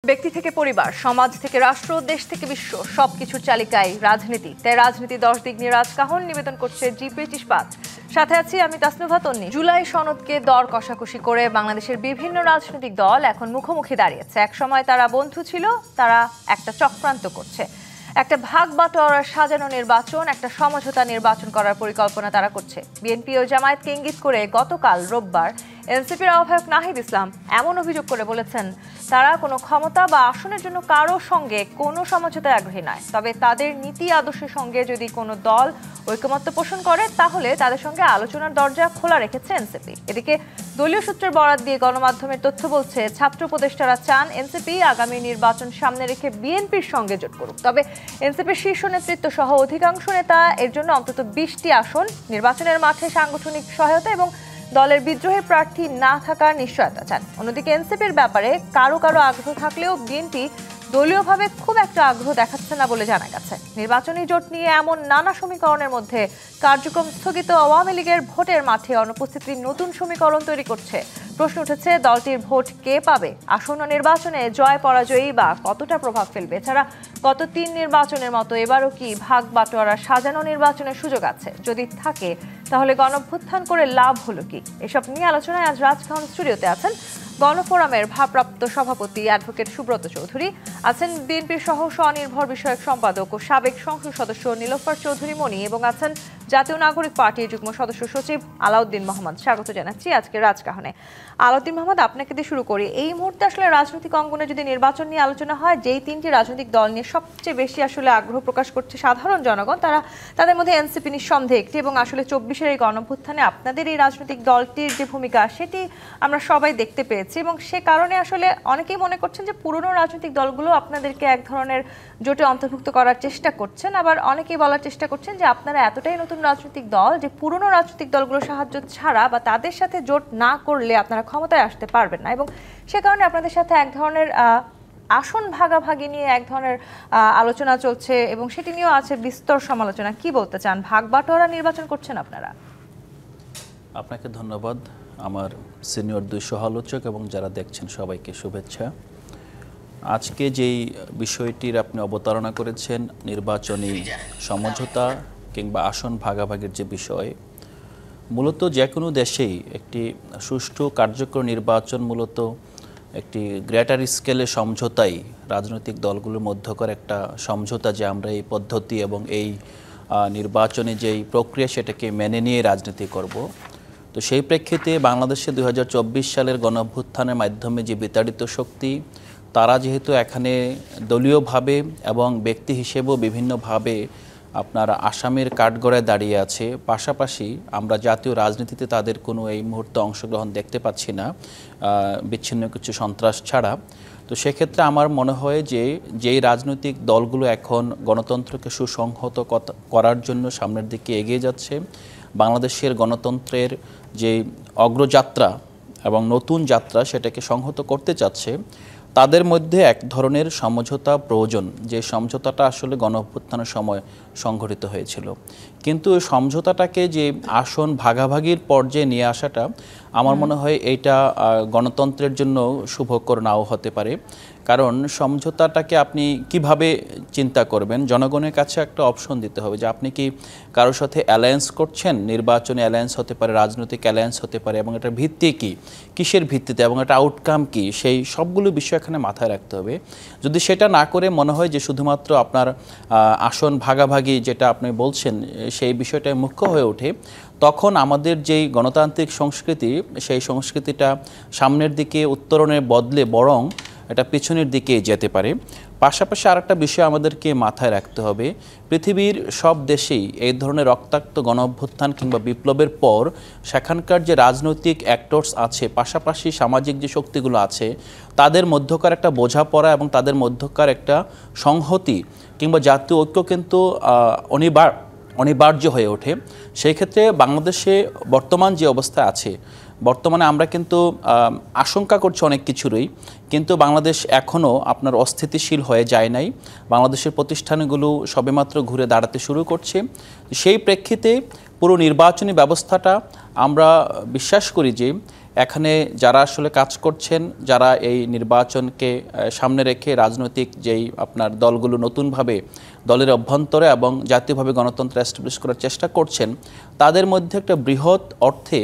ব্যক্তি থেকে পরিবার, সমাজ থেকে রাষ্ট্র, দেশ থেকে বিশ্ব, সবকিছুর চালিকায় রাজনীতি। তাই রাজনীতি 10 দিক নিয়ে রাজকাহন নিবেদন করছে জি ব্রিটিশ ইস্পাত। সাথে আছি আমি তাসনুভা তন্নি। জুলাই সনদকে দর কষাকষি করে বাংলাদেশের বিভিন্ন রাজনৈতিক দল এখন মুখোমুখি দাঁড়িয়েছে। এক সময় তারা বন্ধু ছিল, তারা একটা চক্রান্ত করছে। একটা ভাগ বাটোয়ারা সাজানো নির্বাচন, একটা সমঝোতা নির্বাচন করার পরিকল্পনা তারা করছে। বিএনপি ও জামায়াতকে ইঙ্গিত করে গতকাল রোববার এনসিপির আহ্বায়ক নাহিদ ইসলাম এমন অভিযোগ করে বলেছেন, তারা কোনো ক্ষমতা বা আসনের জন্য কারো সঙ্গে কোনো সমঝোতায় আগ্রহী নয়। তবে তাদের নীতি আদর্শের সঙ্গে যদি কোনো দল ঐকমত্য পোষণ করে, তাহলে তাদের সঙ্গে আলোচনার দরজা খোলা রেখেছে এনসিপি। এদিকে দলীয় সূত্রের বরাত দিয়ে গণমাধ্যমের তথ্য বলছে, ছাত্র উপদেষ্টারা চান এনসিপি আগামী নির্বাচন সামনে রেখে বিএনপির সঙ্গে জোট করুক। তবে এনসিপির শীর্ষ নেতৃত্ব সহ অধিকাংশ নেতা এর জন্য অন্তত 20টি আসন, নির্বাচনের মাঠে সাংগঠনিক সহায়তা এবং দলের বিদ্রোহী প্রার্থী না থাকার নিশ্চয়তা চান। অন্যদিকে এনসিপির ব্যাপারে কারো আগ্রহ থাকলেও বিএনপি দলীয়ভাবে খুব একটা আগ্রহ দেখাচ্ছে না বলে জানা গেছে। নির্বাচনী জোট নিয়ে এমন নানা সমীকরণের মধ্যে কার্যক্রম স্থগিত আওয়ামী লীগের ভোটের মাঠে অনুপস্থিতির নতুন সমীকরণ তৈরি করছে। প্রশ্ন উঠেছে, দলটির ভোট কে পাবে? আসন্ন নির্বাচনে জয় পরাজয়ী বা কতটা প্রভাব ফেলবে? এছাড়া গত 3 নির্বাচনের মতো এবারও কি ভাগ বাটোয়ারা সাজানো নির্বাচনের সুযোগ আছে? যদি থাকে, তাহলে গণঅভ্যুত্থান করে লাভ হলো কি? এসব নিয়ে আলোচনায় আজ রাজকাহন স্টুডিওতে আছেন গণফোরামের ভারপ্রাপ্ত সভাপতি অ্যাডভোকেট সুব্রত চৌধুরী, আছেন বিএনপির সহ স্বনির্ভর বিষয়ক সম্পাদক ও সাবেক সংসদ সদস্য নীলোফার চৌধুরী মনি, এবং আছেন জাতীয় নাগরিক পার্টির যুগ্ম সদস্য সচিব আলাউদ্দিন মোহাম্মদ। স্বাগত জানাচ্ছি আজকে রাজকাহনে। আলাউদ্দিন মোহাম্মদ, আপনাকে দিয়ে শুরু করি। এই মুহূর্তে আসলে রাজনৈতিক অঙ্গনে যদি নির্বাচন নিয়ে আলোচনা হয়, যেই 3টি রাজনৈতিক দল নিয়ে সবচেয়ে বেশি আসলে আগ্রহ প্রকাশ করছে সাধারণ জনগণ, তাদের মধ্যে এনসিপি নিঃসন্দেহে একটি, এবং আসলে 24-এর এই গণঅভ্যুত্থানে আপনাদের এই রাজনৈতিক দলটির যে ভূমিকা, সেটি আমরা সবাই দেখতে পেয়েছি, এবং সে কারণে আসলে অনেকেই মনে করছেন যে পুরনো রাজনৈতিক দলগুলো আপনাদেরকে এক ধরনের জোটে অন্তর্ভুক্ত করার চেষ্টা করছেন। আবার অনেকেই বলার চেষ্টা করছেন যে আপনারা এতটাই নতুন রাজনৈতিক দল যে পুরনো রাজনৈতিক দলগুলোর সাহায্য ছাড়া বা তাদের সাথে জোট না করলে আপনারা ক্ষমতায় আসতে পারবেন না, এবং সে কারণে আপনাদের সাথে এক ধরনের আসন ভাগাভাগি নিয়ে এক ধরনের আলোচনা চলছে, এবং সেটি নিয়েও আছে বিস্তর সমালোচনা। কি বলতে চান? ভাগ বাটোয়ারা নির্বাচন করছেন আপনারা? আপনাকে ধন্যবাদ। আমার সিনিয়র 2 সহ-আলোচক এবং যারা দেখছেন সবাইকে শুভেচ্ছা। আজকে যেই বিষয়টির আপনি অবতারণা করেছেন, নির্বাচনী সমঝোতা কিংবা আসন ভাগাভাগির যে বিষয়, মূলত যে কোনো দেশেই একটি সুষ্ঠু কার্যকর নির্বাচন মূলত একটি গ্রেটার স্কেলে সমঝোতাই, রাজনৈতিক দলগুলোর মধ্যকার একটা সমঝোতা, যে আমরা এই পদ্ধতি এবং এই নির্বাচনী যেই প্রক্রিয়া সেটাকে মেনে নিয়ে রাজনীতি করব। তো সেই প্রেক্ষিতে বাংলাদেশে 2024 সালের গণঅভ্যুত্থানের মাধ্যমে যে বিতাড়িত শক্তি, তারা যেহেতু এখানে দলীয়ভাবে এবং ব্যক্তি হিসেবেও বিভিন্নভাবে আপনার আসামের কাঠগড়ায় দাঁড়িয়ে আছে, পাশাপাশি আমরা জাতীয় রাজনীতিতে তাদের কোনো এই মুহূর্তে অংশগ্রহণ দেখতে পাচ্ছি না, বিচ্ছিন্ন কিছু সন্ত্রাস ছাড়া। তো সেক্ষেত্রে আমার মনে হয় যে যেই রাজনৈতিক দলগুলো এখন গণতন্ত্রকে সুসংহত করার জন্য সামনের দিকে এগিয়ে যাচ্ছে, বাংলাদেশের গণতন্ত্রের যে অগ্রযাত্রা এবং নতুন যাত্রা সেটাকে সংহত করতে চাচ্ছে, তাদের মধ্যে এক ধরনের সমঝোতা প্রয়োজন, যে সমঝোতাটা আসলে গণঅভ্যুত্থানের সময় সংঘটিত হয়েছিল। কিন্তু ওই সমঝোতাটাকে যে আসন ভাগাভাগির পর্যায়ে নিয়ে আসাটা, আমার মনে হয় এইটা গণতন্ত্রের জন্য শুভকর নাও হতে পারে। কারণ সমঝোতাটাকে আপনি কিভাবে চিন্তা করবেন, জনগণের কাছে একটা অপশন দিতে হবে যে আপনি কি কারোর সাথে অ্যালায়েন্স করছেন, নির্বাচনী অ্যালায়েন্স হতে পারে, রাজনৈতিক অ্যালায়েন্স হতে পারে, এবং এটার ভিত্তি কী, কিসের ভিত্তিতে, এবং এটা আউটকাম কী, সেই সবগুলো বিষয় এখানে মাথায় রাখতে হবে। যদি সেটা না করে মনে হয় যে শুধুমাত্র আপনার আসন ভাগাভাগি যেটা আপনি বলছেন সেই বিষয়টাই মুখ্য হয়ে ওঠে, তখন আমাদের যেই গণতান্ত্রিক সংস্কৃতি, সেই সংস্কৃতিটা সামনের দিকে উত্তরণের বদলে বরং এটা পিছনের দিকে যেতে পারে। পাশাপাশি আরেকটা বিষয় আমাদেরকে মাথায় রাখতে হবে, পৃথিবীর সব দেশেই এই ধরনের রক্তাক্ত গণঅভ্যুত্থান কিংবা বিপ্লবের পর সেখানকার যে রাজনৈতিক অ্যাক্টরস আছে, পাশাপাশি সামাজিক যে শক্তিগুলো আছে, তাদের মধ্যকার একটা বোঝাপড়া এবং তাদের মধ্যকার একটা সংহতি কিংবা জাতীয় ঐক্য কিন্তু অনিবার্য হয়ে ওঠে। সেই ক্ষেত্রে বাংলাদেশে বর্তমান যে অবস্থা আছে, বর্তমানে আমরা কিন্তু আশঙ্কা করছি অনেক কিছুরই, কিন্তু বাংলাদেশ এখনও আপনার অস্থিতিশীল হয়ে যায় নাই। বাংলাদেশের প্রতিষ্ঠানগুলো সবেমাত্র ঘুরে দাঁড়াতে শুরু করছে। সেই প্রেক্ষিতে পুরো নির্বাচনী ব্যবস্থাটা আমরা বিশ্বাস করি যে এখানে যারা আসলে কাজ করছেন, যারা এই নির্বাচনকে সামনে রেখে রাজনৈতিক যেই আপনার দলগুলো নতুনভাবে দলের অভ্যন্তরে এবং জাতীয়ভাবে গণতন্ত্র এস্টাবলিশ করার চেষ্টা করছেন, তাদের মধ্যে একটা বৃহৎ অর্থে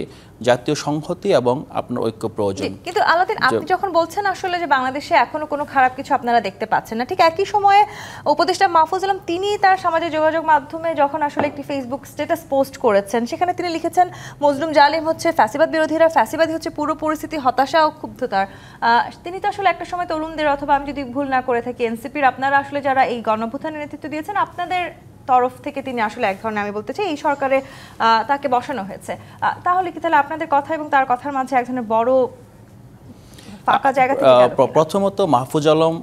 জাতীয় সংহতি এবং আপনার ঐক্য প্রয়োজন। কিন্তু আলাদিন, আপনি যখন বলছেন আসলে যে বাংলাদেশে এখনো কোনো খারাপ কিছু আপনারা দেখতে পাচ্ছেন না, ঠিক একই সময়ে উপদেষ্টা মাহফুজ আলম তিনি তার সামাজিক যোগাযোগ মাধ্যমে যখন আসলে একটি ফেসবুক স্ট্যাটাস পোস্ট করেছেন, সেখানে তিনি লিখেছেন মজলুম জালিম হচ্ছে ফ্যাসিবাদ বিরোধীরা, ফ্যাসিবাদী হচ্ছে পুরো পরিস্থিতি হতাশা ও ক্ষুব্ধতার। তিনি তো আসলে একটা সময় তরুণদের, অথবা আমি যদি ভুল না করে থাকি এনসিপির আপনারা আসলে যারা এই গণঅভ্যুত্থানের নেতৃত্ব দিয়েছেন, আপনাদের তরফ থেকে তিনি আসলে এক ধরনের, আমি বলতে চাই এই সরকারে তাকে বসানো হয়েছে। তাহলে কি তাহলে আপনাদের কথা এবং তার কথার মাঝে এক ধরনের বড় ফাঁকা জায়গা থেকে গেল? প্রথমত মাহফুজ আলম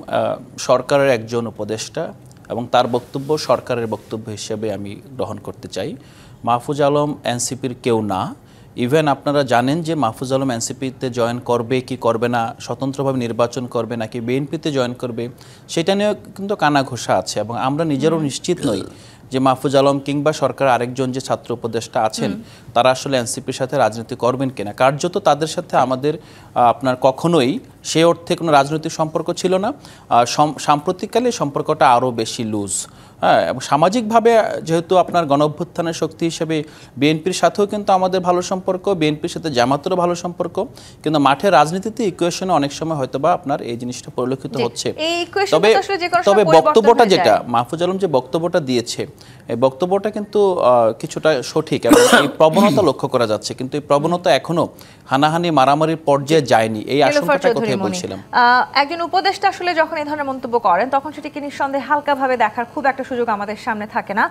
সরকারের একজন উপদেষ্টা এবং তার বক্তব্য সরকারের বক্তব্য হিসেবে আমি গ্রহণ করতে চাই। মাহফুজ আলম এনসিপির কেউ না। ইভেন আপনারা জানেন যে মাহফুজ আলম এনসিপিতে জয়েন করবে কি করবে না, স্বতন্ত্রভাবে নির্বাচন করবে নাকি বিএনপিতে জয়েন করবে, সেটা নিয়েও কিন্তু কানাঘোষা আছে এবং আমরা নিজেরও নিশ্চিত নই যে মাহফুজ আলম কিংবা সরকার আরেকজন যে ছাত্র উপদেষ্টা আছেন তারা আসলে এনসিপির সাথে রাজনীতি করবেন কিনা। কার্যত তাদের সাথে আমাদের আপনার কখনোই সে অর্থে কোনো রাজনৈতিক সম্পর্ক ছিল না। সাম্প্রতিককালে সম্পর্কটা আরও বেশি লুজ। হ্যাঁ, এবং সামাজিকভাবে যেহেতু আপনার গণঅভ্যুত্থানের শক্তি হিসেবে বিএনপির সাথেও কিন্তু আমাদের ভালো সম্পর্ক, বিএনপির সাথে জামাতেরও ভালো সম্পর্ক, কিন্তু মাঠের রাজনীতিতে ইকুয়েশনে অনেক সময় হয়তোবা আপনার এই জিনিসটা পরিলক্ষিত হচ্ছে। তবে বক্তব্যটা যেটা মাহফুজ আলম যে বক্তব্যটা দিয়েছে, এই বক্তব্যটা কিন্তু কিছুটা সঠিক এবং এই প্রবণতা লক্ষ্য করা যাচ্ছে, কিন্তু এই প্রবণতা এখনো হানাহানি মারামারির পর্যায়ে যায়নি। এই আশঙ্কাটা কোথায় বলছিলাম। একজন উপদেষ্টা আসলে যখন এই ধরনের মন্তব্য করেন তখন সেটিকে নিঃসন্দেহে হালকাভাবে দেখার খুব একটা সুযোগ আমাদের সামনে থাকে না।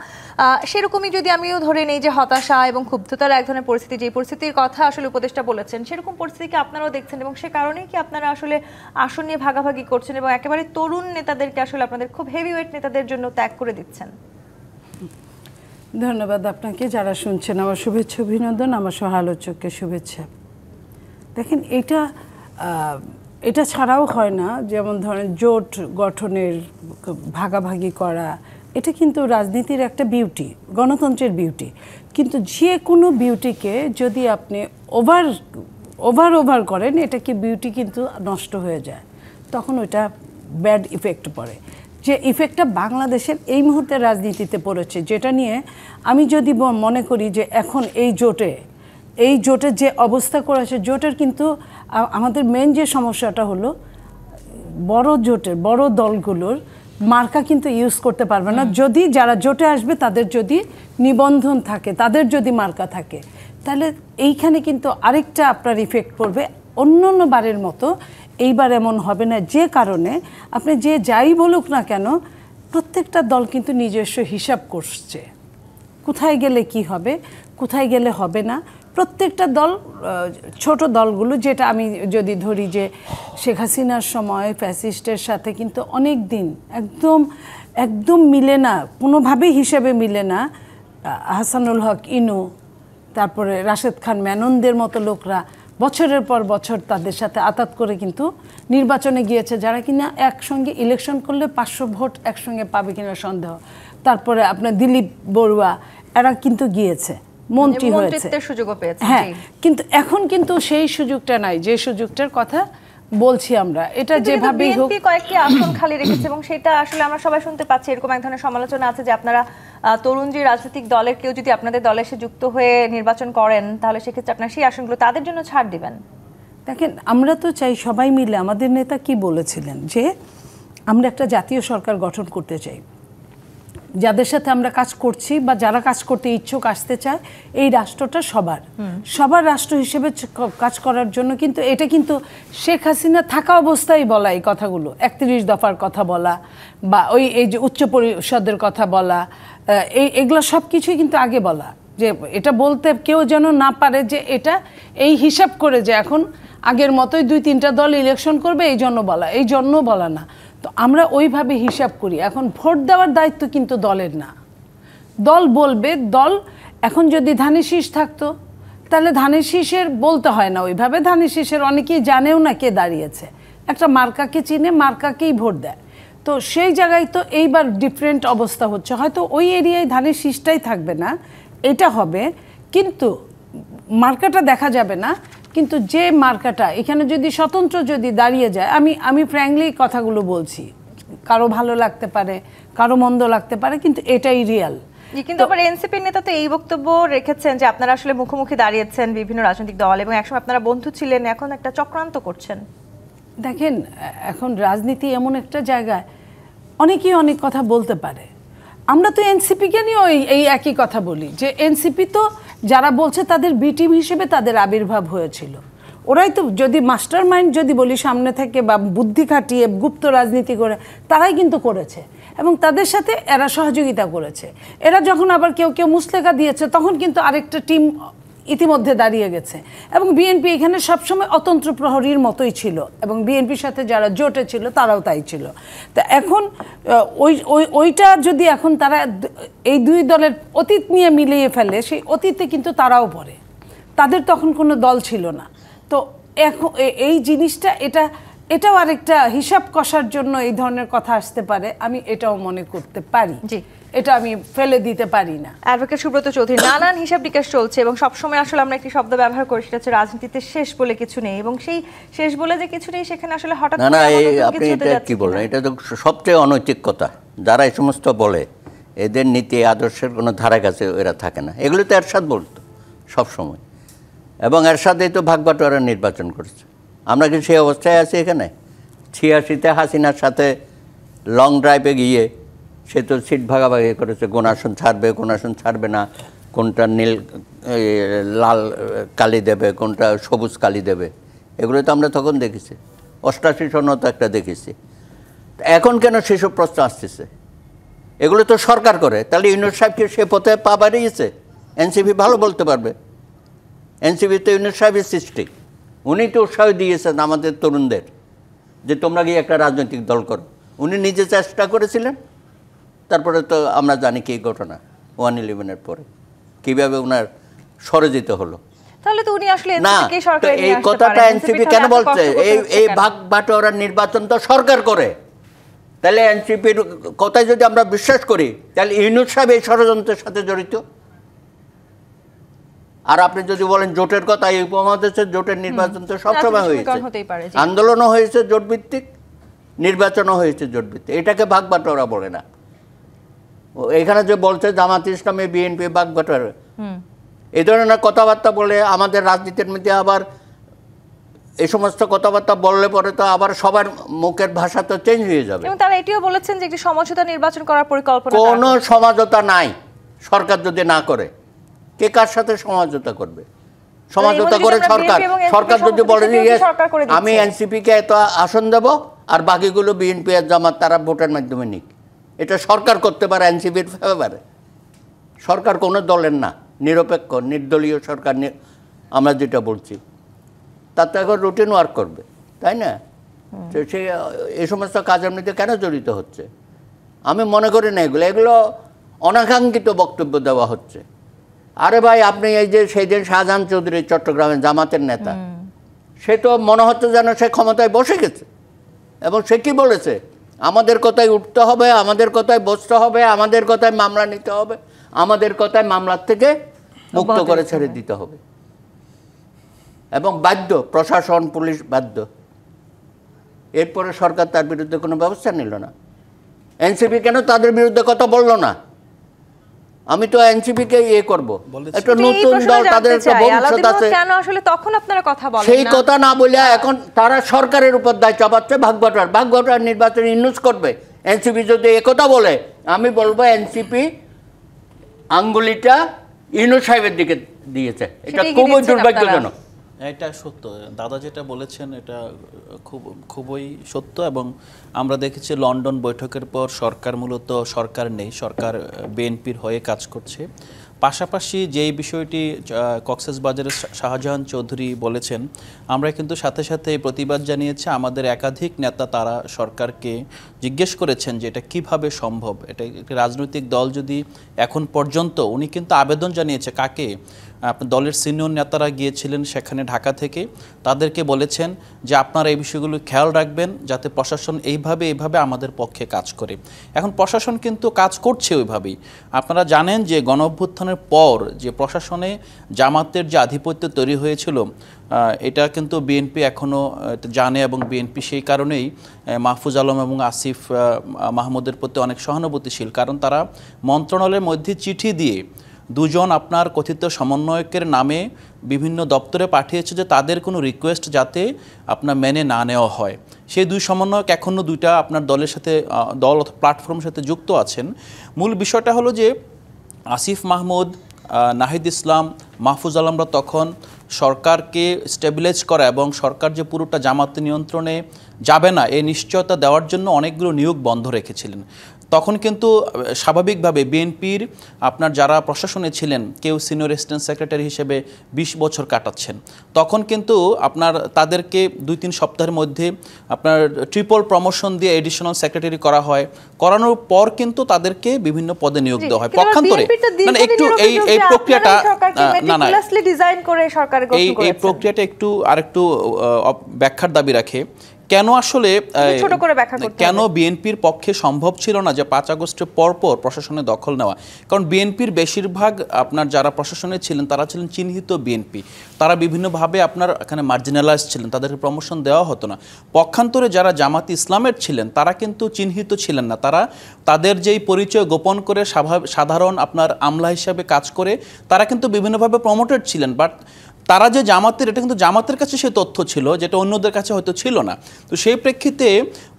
সেরকমই যদি আমিও ধরে নেই যে হতাশা এবং ক্ষুব্ধতার এক ধরনের পরিস্থিতি, যে পরিস্থিতির কথা আসলে উপদেষ্টা বলেছেন, সেরকম পরিস্থিতিকে আপনারাও দেখছেন এবং সে কারণেই কি আপনারা আসলে আসন নিয়ে ভাগাভাগি করছেন এবং একেবারে তরুণ নেতাদেরকে আসলে আপনাদের খুব হেভিওয়েট নেতাদের জন্য ত্যাগ করে দিচ্ছেন? ধন্যবাদ আপনাকে। যারা শুনছেন আমার শুভেচ্ছা অভিনন্দন, আমার সহ আলোচককে শুভেচ্ছা। দেখেন, এটা ছাড়াও হয় না। যেমন ধরেন জোট গঠনের ভাগাভাগি করা, এটা কিন্তু রাজনীতির একটা বিউটি, গণতন্ত্রের বিউটি। কিন্তু যে কোনো বিউটিকে যদি আপনি ওভার করেন, এটা কি বিউটি কিন্তু নষ্ট হয়ে যায়, তখন ওইটা ব্যাড ইফেক্ট পড়ে। যে ইফেক্টটা বাংলাদেশের এই মুহূর্তে রাজনীতিতে পড়েছে, যেটা নিয়ে আমি যদি মনে করি যে এখন এই জোটের যে অবস্থা করেছে, জোটের কিন্তু আমাদের মেন যে সমস্যাটা হলো বড় দলগুলোর মার্কা কিন্তু ইউজ করতে পারবে না। যদি যারা জোটে আসবে তাদের যদি নিবন্ধন থাকে, তাদের যদি মার্কা থাকে, তাহলে এইখানে কিন্তু আরেকটা আপনার ইফেক্ট পড়বে। অন্য বারের মতো এইবার এমন হবে না, যে কারণে আপনি যে যাই বলুক না কেন প্রত্যেকটা দল কিন্তু নিজস্ব হিসাব করছে, কোথায় গেলে কি হবে, কোথায় গেলে হবে না। প্রত্যেকটা দল, ছোট দলগুলো, যেটা আমি যদি ধরি যে শেখ হাসিনার সময় ফ্যাসিস্টের সাথে কিন্তু অনেক দিন একদম মিলে না, কোনোভাবেই হিসেবে মিলে না। হাসানুল হক ইনু, তারপরে রাশেদ খান মেননদের মতো লোকরা বছরের পর বছর তাদের সাথে আতাত করে কিন্তু নির্বাচনে গিয়েছে, যারা কিনা একসঙ্গে ইলেকশন করলে 500 ভোট একসঙ্গে পাবে কিনা সন্দেহ। তারপরে আপনার দিলীপ বড়ুয়া, এরা কিন্তু গিয়েছে, মন্ত্রী হয়েছে, হ্যাঁ। কিন্তু এখন কিন্তু সেই সুযোগটা নাই, যে সুযোগটার কথা বলছি আমরা। এটা যেভাবে বিএনপি কয়েকটি আসন খালি রেখেছে এবং সেটা আসলে আমরা সবাই শুনতে পাচ্ছি, এরকম এক ধরনের সমালোচনা আছে যে আপনারা তরুণ যে রাজনৈতিক দলের কেউ যদি আপনাদের দলে এসে যুক্ত হয়ে নির্বাচন করেন, তাহলে সেক্ষেত্রে আপনার সেই আসনগুলো তাদের জন্য ছাড় দিবেন। দেখেন, আমরা তো চাই সবাই মিলে, আমাদের নেতা কি বলেছিলেন যে আমরা একটা জাতীয় সরকার গঠন করতে চাই, যাদের সাথে আমরা কাজ করছি বা যারা কাজ করতে ইচ্ছুক আসতে চায়, এই রাষ্ট্রটা সবার রাষ্ট্র হিসেবে কাজ করার জন্য। কিন্তু এটা কিন্তু শেখ হাসিনা থাকা অবস্থায় বলা এই কথাগুলো, 31 দফার কথা বলা বা এই যে উচ্চ পরিষদের কথা বলা, এগুলো সব কিছুই কিন্তু আগে বলা, যে এটা বলতে কেউ যেন না পারে যে এটা এই হিসাব করে যে এখন আগের মতোই 2-3টা দল ইলেকশন করবে এই জন্য বলা না। তো আমরা ওইভাবে হিসাব করি। এখন ভোট দেওয়ার দায়িত্ব কিন্তু দলের না, দল বলবে। দল এখন যদি ধানের শীষ থাকতো তাহলে ধানের শীষের বলতে হয় না ওইভাবে, ধানের শীষের অনেকেই জানেও না কে দাঁড়িয়েছে, একটা মার্কাকে চিনে, মার্কাকেই ভোট দেয়। তো সেই জায়গায় তো এইবার ডিফারেন্ট অবস্থা হচ্ছে, হয়তো ওই এরিয়ায় ধানের শীষটাই থাকবে না, এটা হবে, কিন্তু মার্কাটা দেখা যাবে না। কিন্তু যে মার্কাটা এখানে যদি স্বতন্ত্র যদি দাঁড়িয়ে যায়, আমি ফ্র্যাঙ্কলি কথাগুলো বলছি, কারো ভালো লাগতে পারে, কারো মন্দ লাগতে পারে, কিন্তু এটাই রিয়াল। কিন্তু আবার এনসিপির নেতা তো এই বক্তব্য রেখেছেন যে আপনারা আসলে মুখোমুখি দাঁড়িয়েছেন বিভিন্ন রাজনৈতিক দল এবং একসময় আপনারা বন্ধু ছিলেন, এখন একটা চক্রান্ত করছেন। দেখেন, এখন রাজনীতি এমন একটা জায়গায় অনেকেই অনেক কথা বলতে পারে। আমরা তো এনসিপিকে নিয়েও এই একই কথা বলি যে এনসিপি তো যারা বলছে তাদের বি টিম হিসেবে তাদের আবির্ভাব হয়েছিল। ওরাই তো, যদি মাস্টার মাইন্ড যদি বলি সামনে থেকে বা বুদ্ধি খাটিয়ে গুপ্ত রাজনীতি করে, তারাই কিন্তু করেছে এবং তাদের সাথে এরা সহযোগিতা করেছে। এরা যখন আবার কেউ কেউ মুসলেকা দিয়েছে, তখন কিন্তু আরেকটা টিম ইতিমধ্যে দাঁড়িয়ে গেছে এবং বিএনপি এখানে সবসময় অতন্ত্র প্রহরীর মতোই ছিল এবং বিএনপির সাথে যারা জোটে ছিল তারাও তাই ছিল। তা এখন ওইটা যদি এখন তারা এই দুই দলের অতীত নিয়ে মিলিয়ে ফেলে, সেই অতীতে কিন্তু তারাও পড়ে, তাদের তখন কোনো দল ছিল না। তো এখন এই জিনিসটা এটাও আরেকটা হিসাব কষার জন্য এই ধরনের কথা আসতে পারে, আমি এটাও মনে করতে পারি। এটা আমি ফেলে দিতে পারি না। অ্যাডভোকেট সুব্রত চৌধুরী, নানান হিসাব নিকাশ চলছে এবং সবসময় আসলে আমরা একটি শব্দ ব্যবহার করি, সেটা হচ্ছে রাজনীতিতে শেষ বলে কিছু নেই, এবং সেই শেষ বলে যে কিছু নেই সেখানে আসলে হঠাৎ না, আপনি এটা কি বলেন, এটা তো সবচেয়ে অনৈতিক কথা। যারা এই সমস্ত বলে এদের নীতি আদর্শের কোনো ধারা কাছে এরা থাকে না। এগুলো তো এরশাদ বলতো সবসময়, এবং এরশাদে তো ভাগবাটোয়ারা নির্বাচন করেছে। আমরা কি সেই অবস্থায় আছি এখানে? 86-তে হাসিনার সাথে লং ড্রাইভে গিয়ে সে তো সিট ভাগাভাগি করেছে, কোন আসন ছাড়বে কোন আসন ছাড়বে না, কোনটা নীল লাল কালি দেবে, কোনটা সবুজ কালি দেবে, এগুলো তো আমরা তখন দেখেছি। 88 সনও তো একটা দেখেছি। এখন কেন সেসব প্রশ্ন আসতেছে? এগুলো তো সরকার করে। তাহলে ইউনূস সাহেবকে সে পথে পা বাড়িয়েছে। এনসিপি ভালো বলতে পারবে, এনসিপি তো ইউনূস সাহেবের সৃষ্টি। উনি তো উৎসাহ দিয়েছেন আমাদের তরুণদের যে তোমরা গিয়ে একটা রাজনৈতিক দল করো। উনি নিজে চেষ্টা করেছিলেন, তারপরে তো আমরা জানি কি ঘটনা 1/11-এর পরে কীভাবে ওনার সরে যেতে হলো। তাহলে তো উনি আসলে না, এই কথাটা এনসিপি কেন বলছে? এই ভাগ বাটোয়ারার নির্বাচন তো সরকার করে। তাহলে এনসিপির কথায় যদি আমরা বিশ্বাস করি, তাহলে ইউনূস সাহেব এই ষড়যন্ত্রের সাথে জড়িত। আর আপনি যদি বলেন জোটের কথা, এই উপমহাদেশের জোটের নির্বাচন তো সবসময় হয়েছে, আন্দোলনও হয়েছে জোটভিত্তিক, নির্বাচনও হয়েছে জোটভিত্তিক। এটাকে ভাগ বাটোয়ারা বলে না। এখানে যে বলছে জামাত ইসলামী বিএনপি ভাগ বাটোয়ারা, এই ধরনের কথাবার্তা বলে আমাদের রাজনীতির মধ্যে আবার এই সমস্ত কথাবার্তা বললে পরে তো আবার সবার মুখের ভাষা তো চেঞ্জ হয়ে যাবে। এবং তারা এটিও বলেছেন যে একটি সমঝোতা নির্বাচন করার পরিকল্পনা। কোনো সমঝোতা নাই। সরকার যদি না করে, কে কার সাথে সমঝোতা করবে? সমঝোতা করে সরকার যদি বলে যে আমি এনসিপিকে এত আসন দেব আর বাকিগুলো বিএনপি আর জামাত তারা ভোটের মাধ্যমে নিক, এটা সরকার করতে পারে এনসিপির ফেভারে। সরকার কোনো দলের না, নিরপেক্ষ নির্দলীয় সরকার। আমরা যেটা বলছি তাতে এখন রুটিন ওয়ার্ক করবে, তাই না? তো সে এই সমস্ত কাজের মধ্যে কেন জড়িত হচ্ছে? আমি মনে করি না এগুলো অনাকাঙ্ক্ষিত বক্তব্য দেওয়া হচ্ছে। আরে ভাই, আপনি এই যে সেই দিন শাহজাহান চৌধুরী চট্টগ্রামের জামাতের নেতা, সে তো মনে হচ্ছে যেন সে ক্ষমতায় বসে গেছে। এবং সে কি বলেছে? আমাদের কথায় উঠতে হবে, আমাদের কথায় বসতে হবে, আমাদের কথায় মামলা নিতে হবে, আমাদের কথায় মামলার থেকে মুক্ত করে ছেড়ে দিতে হবে। এবং বাধ্য, প্রশাসন পুলিশ বাধ্য। এরপরে সরকার তার বিরুদ্ধে কোনো ব্যবস্থা নিল না। এনসিপি কেন তাদের বিরুদ্ধে কথা বললো না? আমি তো এনসিপিকে করবো, একটা নতুন দল, তাদের একটা ভবিষ্যৎ আছে, কেন আসলে তখন আপনারা কথা বলেন না? সেই কথা না বলে এখন তারা সরকারের উপর দায়িত্ব পাচ্ছে। ভাগবাটোয়ার নির্বাচন ইউনূস করবে। এনসিপি যদি একথা বলে, আমি বলবো এনসিপি আঙ্গুলিটা ইউনূস সাহেবের দিকে দিয়েছে। এটা খুবই দুর্ভাগ্যজনক। এটা সত্য, দাদা যেটা বলেছেন এটা খুবই সত্য। এবং আমরা দেখেছি লন্ডন বৈঠকের পর সরকার মূলত সরকার নেই, সরকার বিএনপির হয়ে কাজ করছে। পাশাপাশি যেই বিষয়টি কক্সবাজারের শাহজাহান চৌধুরী বলেছেন, আমরা কিন্তু সাথে সাথে প্রতিবাদ জানিয়েছি। আমাদের একাধিক নেতা তারা সরকারকে জিজ্ঞেস করেছেন যে এটা কিভাবে সম্ভব। এটা একটি রাজনৈতিক দল যদি এখন পর্যন্ত, উনি কিন্তু আবেদন জানিয়েছে কাকে, আপনার দলের সিনিয়র নেতারা গিয়েছিলেন সেখানে ঢাকা থেকে, তাদেরকে বলেছেন যে আপনারা এই বিষয়গুলো খেয়াল রাখবেন যাতে প্রশাসন এইভাবে আমাদের পক্ষে কাজ করে। এখন প্রশাসন কিন্তু কাজ করছে ওইভাবেই। আপনারা জানেন যে গণঅভ্যুত্থানের পর যে প্রশাসনে জামাতের যে আধিপত্য তৈরি হয়েছিল, এটা কিন্তু বিএনপি এখনও জানে এবং বিএনপি সেই কারণেই মাহফুজ আলম এবং আসিফ মাহমুদের প্রতি অনেক সহানুভূতিশীল, কারণ তারা মন্ত্রণালয়ের মধ্যে চিঠি দিয়ে দুজন আপনার কথিত সমন্বয়কের নামে বিভিন্ন দপ্তরে পাঠিয়েছে যে তাদের কোনো রিকোয়েস্ট যাতে আপনার মেনে না নেওয়া হয়। সেই দুই সমন্বয়ক এখনও দুইটা আপনার দলের সাথে দল অথবা প্ল্যাটফর্মের সাথে যুক্ত আছেন। মূল বিষয়টা হলো যে আসিফ মাহমুদ, নাহিদ ইসলাম, মাহফুজ আলমরা তখন সরকারকে স্টেবিলাইজ করা এবং সরকার যে পুরোটা জামাত নিয়ন্ত্রণে যাবে না এই নিশ্চয়তা দেওয়ার জন্য অনেকগুলো নিয়োগ বন্ধ রেখেছিলেন। তখন কিন্তু স্বাভাবিকভাবে বিএনপির আপনার যারা প্রশাসনে ছিলেন, কেউ সিনিয়র অ্যাসিস্ট্যান্ট সেক্রেটারি হিসেবে 20 বছর কাটাচ্ছেন, তখন কিন্তু আপনার তাদেরকে 2-3 সপ্তাহের মধ্যে আপনার ট্রিপল প্রমোশন দিয়ে এডিশনাল সেক্রেটারি করা হয়। করানোর পর কিন্তু তাদেরকে বিভিন্ন পদে নিয়োগ দেওয়া হয় পক্ষান্তরে। মানে একটু এই প্রক্রিয়াটা এই প্রক্রিয়াটা একটু আরেকটু ব্যাখ্যার দাবি রাখে। কেন আসলে কেন বিএনপির পক্ষে সম্ভব ছিল না যে 5 আগস্টের পরপর প্রশাসনে দখল নেওয়া? কারণ বিএনপির বেশিরভাগ আপনার যারা প্রশাসনে ছিলেন তারা ছিলেন চিহ্নিত বিএনপি, তারা বিভিন্নভাবে আপনার এখানে মার্জিনালাইজ ছিলেন, তাদেরকে প্রমোশন দেওয়া হতো না। পক্ষান্তরে যারা জামাত ইসলামের ছিলেন তারা কিন্তু চিহ্নিত ছিলেন না, তারা তাদের যেই পরিচয় গোপন করে সাধারণ আপনার আমলা হিসাবে কাজ করে তারা কিন্তু বিভিন্নভাবে প্রমোটেড ছিলেন। বাট তারা যে জামাতের, এটা কিন্তু জামাতের কাছে সেই তথ্য ছিল যেটা অন্যদের কাছে হয়তো ছিল না। তো সেই প্রেক্ষিতে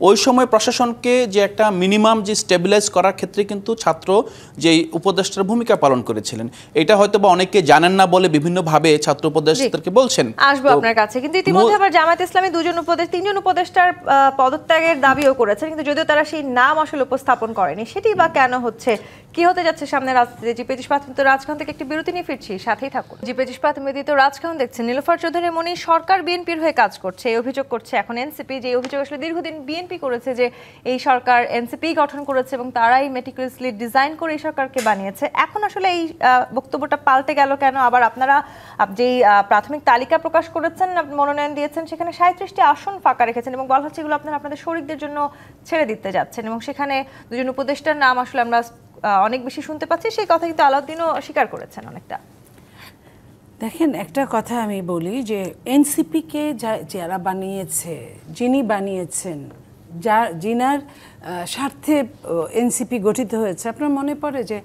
ওই সময় প্রশাসনকে যে একটা মিনিমাম যে স্টেবিলাইজ করার ক্ষেত্রে কিন্তু ছাত্র যেই উপদেষ্টার ভূমিকা পালন করেছিলেন, এটা হয়তো বা অনেকে জানেন না বলে বিভিন্নভাবে ছাত্র উপদেষ্টাদেরকে বলছেন। আসবো আপনার কাছে, কিন্তু ইতিমধ্যে আবার জামাত ইসলামী 3জন উপদেষ্টার পদত্যাগের দাবিও করেছেন, কিন্তু যদিও তারা সেই নাম আসলে উপস্থাপন করেনি। সেটি বা কেন হচ্ছে, কি হতে যাচ্ছে সামনে রাজনীতিতে? জিপি ইস্পাত রাজখান থেকে একটি বিরতি নিয়ে ফিরছি, সাথেই থাকুন। জিপি ইস্পাত মেদিত রাজখান দেখছেন। নীলুফার চৌধুরী মনি সরকার বিএনপির হয়ে কাজ করছে, এই অভিযোগ করছে এখন এনসিপি, যে অভিযোগ আসলে দীর্ঘদিন বিএনপি করেছে যে এই সরকার এনসিপি গঠন করেছে এবং তারাই মেটিকুলাসলি ডিজাইন করে এই সরকারকে বানিয়েছে। এখন আসলে এই বক্তব্যটা পাল্টে গেল কেন? আবার আপনারা যেই প্রাথমিক তালিকা প্রকাশ করেছেন, মনোনয়ন দিয়েছেন, সেখানে 37টি আসন ফাঁকা রেখেছেন এবং বলা হচ্ছে এগুলো আপনারা আপনাদের শরিকদের জন্য ছেড়ে দিতে যাচ্ছেন, এবং সেখানে 2জন উপদেষ্টার নাম আসলে আমরা অনেক বেশি শুনতে পাচ্ছি। সেই কথা কিন্তু আলাউদ্দিনও স্বীকার করেছেন অনেকটা। দেখেন, একটা কথা আমি বলি যে এনসিপিকে যারা বানিয়েছে, যিনি বানিয়েছেন, যিনার স্বার্থে এনসিপি গঠিত হয়েছে, আপনার মনে পড়ে যে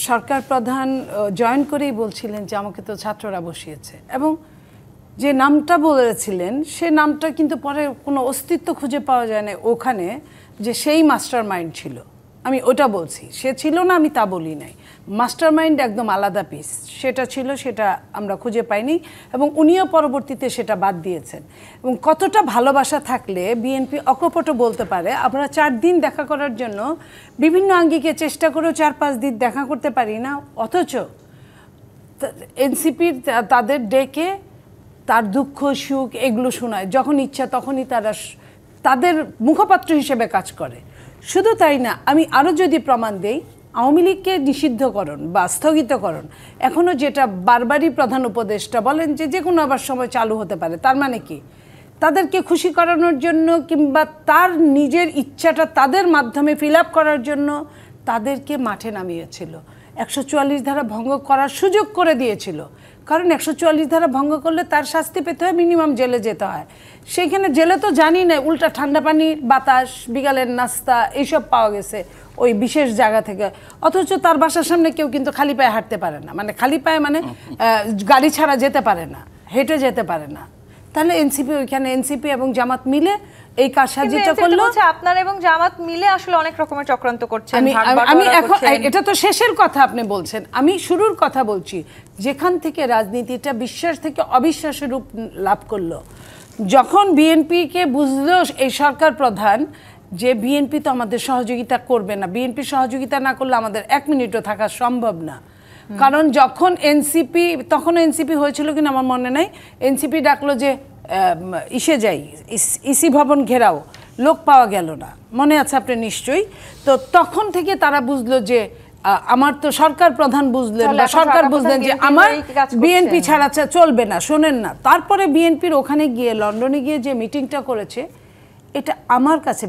সরকার প্রধান জয়েন করেই বলছিলেন যে আমাকে তো ছাত্ররা বসিয়েছে, এবং যে নামটা বলেছিলেন সে নামটা কিন্তু পরে কোনো অস্তিত্ব খুঁজে পাওয়া যায় না ওখানে, যে সেই মাস্টার মাইন্ড ছিল। আমি ওটা বলছি, সে ছিল না আমি তা বলি নাই। মাস্টার মাইন্ড একদম আলাদা পিস, সেটা ছিল, সেটা আমরা খুঁজে পাইনি এবং উনিও পরবর্তীতে সেটা বাদ দিয়েছেন। এবং কতটা ভালোবাসা থাকলে বিএনপি অকপট বলতে পারে আমরা 4 দিন দেখা করার জন্য বিভিন্ন আঙ্গিকে চেষ্টা করেও 4-5 দিন দেখা করতে পারি না, অথচ এনসিপির তাদের ডেকে তার দুঃখ সুখ এগুলো শোনায়, যখন ইচ্ছা তখনই তারা তাদের মুখপাত্র হিসেবে কাজ করে। শুধু তাই না, আমি আরও যদি প্রমাণ দেই, আওয়ামী লীগকে নিষিদ্ধকরণ বা স্থগিতকরণ এখনও যেটা বারবারই প্রধান উপদেষ্টা বলেন যে কোনো আবার সময় চালু হতে পারে, তার মানে কি তাদেরকে খুশি করানোর জন্য কিংবা তার নিজের ইচ্ছাটা তাদের মাধ্যমে ফিল আপ করার জন্য তাদেরকে মাঠে নামিয়েছিল। 144 ধারা ভঙ্গ করার সুযোগ করে দিয়েছিল, কারণ 144 ধারা ভঙ্গ করলে তার শাস্তি পেতে হয়, মিনিমাম জেলে যেতে হয়। সেইখানে জেলে তো জানি না, উল্টা ঠান্ডা পানি, বাতাস, বিকালের নাস্তা এইসব পাওয়া গেছে ওই বিশেষ জায়গা থেকে, অথচ তার বাসার সামনে কেউ কিন্তু খালি পায়ে হাঁটতে পারে না, মানে খালি পায়ে মানে গাড়ি ছাড়া যেতে পারে না, হেঁটে যেতে পারে না। তাহলে এনসিপি, ওইখানে এনসিপি এবং জামাত মিলে এই কারসাজিটা করলো। আপনারা এবং জামাত মিলে আসলে অনেক রকমের চক্রান্ত করছেন। আমি এখন এটা তো শেষের কথা আপনি বলছেন, আমি শুরুর কথা বলছি, যেখান থেকে রাজনীতিটা বিশ্বাস থেকে অবিশ্বাসের রূপ লাভ করলো, যখন বিএনপিকে বুঝলো এই সরকার প্রধান যে বিএনপি তো আমাদের সহযোগিতা করবে না, বিএনপি সহযোগিতা না করলে আমাদের 1 মিনিটও থাকা সম্ভব না। কারণ যখন এনসিপি, তখন এনসিপি হয়েছিল কিনা আমার মনে নাই, এনসিপি ডাকলো যে ইসে যাই, ইসি ভবন ঘেরাও, লোক পাওয়া গেল না, মনে আছে আপনি নিশ্চয়ই। তো তখন থেকে তারা বুঝলো যে আমার তো সরকার প্রধান বুঝলেন তাহলে বা এখন সরকার সরকার বুঝলেন প্রধান যে BNP আমার হয়েই কি কাজ করছেন? বিএনপি ছাড়া চলবে না, শোনেন না। তারপরে বিএনপির ওখানে গিয়ে লন্ডনে গিয়ে যে মিটিংটা করেছে, এটা আমার কাছে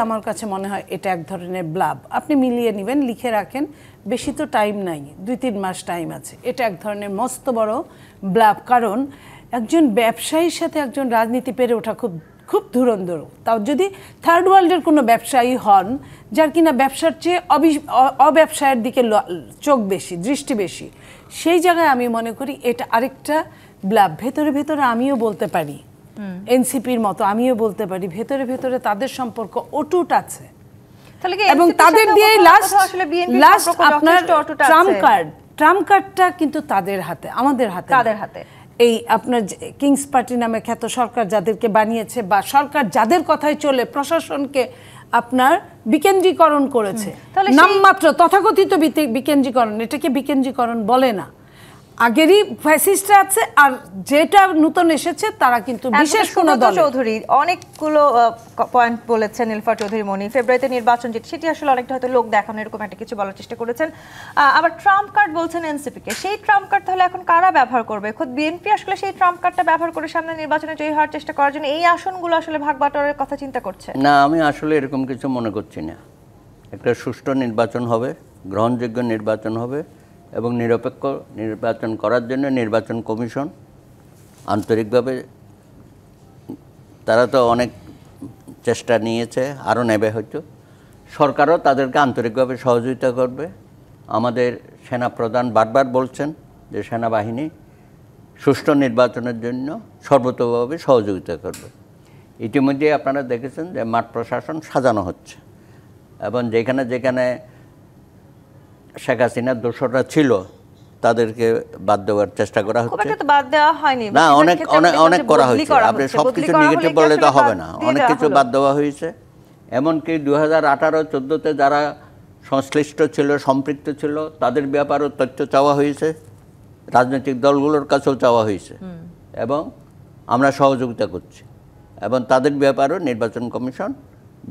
আমার কাছে মনে হয় এটা এক ধরনের ব্লাব। আপনি মিলিয়ে নেবেন, লিখে রাখেন, বেশি তো টাইম নাই, 2-3 মাস টাইম আছে। এটা এক ধরনের মস্ত বড় ব্লাব। কারণ একজন ব্যবসায়ীর সাথে একজন রাজনীতি পেরে ওঠা খুব খুব ধুরন্ধর। তাও যদি থার্ড ওয়ার্ল্ডের কোনো ব্যবসায়ী হন, যার কিনা ব্যবসার চেয়ে অব্যবসায়ের দিকে চোখ বেশি, দৃষ্টি বেশি, সেই জায়গায় আমি মনে করি এটা আরেকটা ব্লাব। ভেতরে ভেতরে আমিও বলতে পারি, এনসিপির মতো আমিও বলতে পারি, ভেতরে ভেতরে তাদের সম্পর্ক অটুট আছে। এবং তাদের দিয়ে লাস্ট আপনার ট্রাম্প কার্ডটা কিন্তু তাদের হাতে, আমাদের হাতে। এই আপনার কিংস পার্টি নামে খ্যাত সরকার যাদেরকে বানিয়েছে, বা সরকার যাদের কথায় চলে, প্রশাসনকে আপনার বিকেন্দ্রীকরণ করেছে, নামমাত্র তথাকথিত বিকেন্দ্রীকরণ, এটাকে বিকেন্দ্রীকরণ বলে না। আগেরই ফ্যাসিস্টরা আছে, আর যেটা নতুন এসেছে তারা কিন্তু বিশেষ কোনো দল। চৌধুরী অনেকগুলো পয়েন্ট বলেছেন, নীলফার চৌধুরী মনি, ফেব্রুয়ারিতে নির্বাচন যেটা, সেটি আসলে অনেকটা হয়তো লোক দেখানো এরকম একটা কিছু বলার চেষ্টা করেছেন। আবার ট্রাম্প কার্ড বলছেন এনসিপিকে, সেই ট্রাম্প কার্ড তাহলে এখন কারা ব্যবহার করবে? খোদ বিএনপি আসলে সেই ট্রাম্প কার্ডটা ব্যবহার করে সামনে নির্বাচনে জয়ী হওয়ার চেষ্টা করার জন্য এই আসনগুলো আসলে ভাগ বাটোয়ারের কথা চিন্তা করছে? না, আমি আসলে এরকম কিছু মনে করছি না। একটা সুষ্ঠু নির্বাচন হবে, গ্রহণযোগ্য নির্বাচন হবে, এবং নিরপেক্ষ নির্বাচন করার জন্য নির্বাচন কমিশন আন্তরিকভাবে, তারা তো অনেক চেষ্টা নিয়েছে, আরও নেবে হয়তো। সরকারও তাদেরকে আন্তরিকভাবে সহযোগিতা করবে। আমাদের সেনাপ্রধান বারবার বলছেন যে সেনাবাহিনী সুষ্ঠু নির্বাচনের জন্য সর্বতোভাবে সহযোগিতা করবে। ইতিমধ্যে আপনারা দেখেছেন যে মাঠ প্রশাসন সাজানো হচ্ছে, এবং যেখানে যেখানে শেখ হাসিনার দোষররা ছিল তাদেরকে বাদ দেওয়ার চেষ্টা করা হচ্ছে। বাদ দেওয়া হয়নি না, অনেক করা হয়েছে। আপনি সবকিছু নেগেটিভ বললে তো হবে না, অনেক কিছু বাদ দেওয়া হয়েছে। এমনকি 2018-14-তে যারা সংশ্লিষ্ট ছিল, সম্পৃক্ত ছিল, তাদের ব্যাপারেও তথ্য চাওয়া হয়েছে, রাজনৈতিক দলগুলোর কাছেও চাওয়া হয়েছে, এবং আমরা সহযোগিতা করছি, এবং তাদের ব্যাপারেও নির্বাচন কমিশন